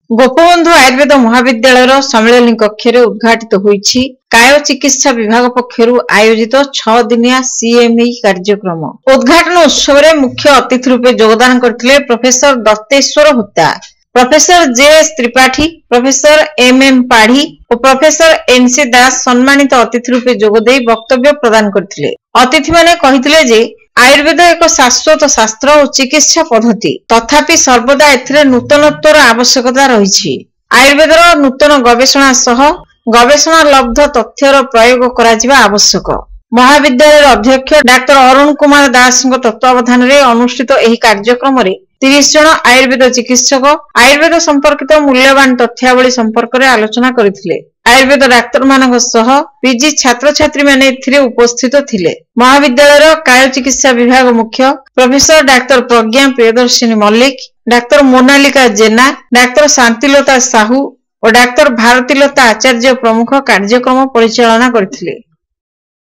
गोपबंधु आयुर्वेद महाविद्यालय सम्मेलन कक्ष उद्घाटित होईछि काय चिकित्सा विभाग पक्षर आयोजित 6 दिनिया सीएमई कार्यक्रम। उद्घाटन उत्सव में मुख्य अतिथि रूपे योगदान करथिले professor Datteswar Hota, professor JS Tripathi, professor MM Padhi और प्रोफेसर एनसी दास सम्मानित अतिथि रूपे जोगदे वक्तव्य प्रदान करथिले। अतिथि माने कहिथिले जे आयुर्वेद एक शाश्वत शास्त्र और चिकित्सा पद्धति, तथापि सर्वदा एथिरे नूतनत्वर आवश्यकता रही। आयुर्वेदर नूतन गवेषणा सह गवेषणा लब्ध तथ्यर प्रयोग करा आवश्यक। महाविद्यालय अध्यक्ष डाक्टर अरुण कुमार दास तत्वावधान में अनुष्ठित एही कार्यक्रम में 30 जन आयुर्वेद चिकित्सक आयुर्वेद संपर्कित मूल्यवान तथ्यावली संपर्क में आलोचना करथिले। आयुर्वेद डाक्तर मानक सह पीजी छात्र छात्री माने एथिरे उपस्थित थिले। महाविद्यालय काय चिकित्सा विभाग मुख्य प्रोफेसर डाक्टर प्रज्ञा प्रियदर्शिनी मल्लिक, डाक्तर मोनालिका जेना, डाक्तर शांतिलता साहू और डाक्तर भारतीलता आचार्य प्रमुख कार्यक्रम परिचालना करथिले।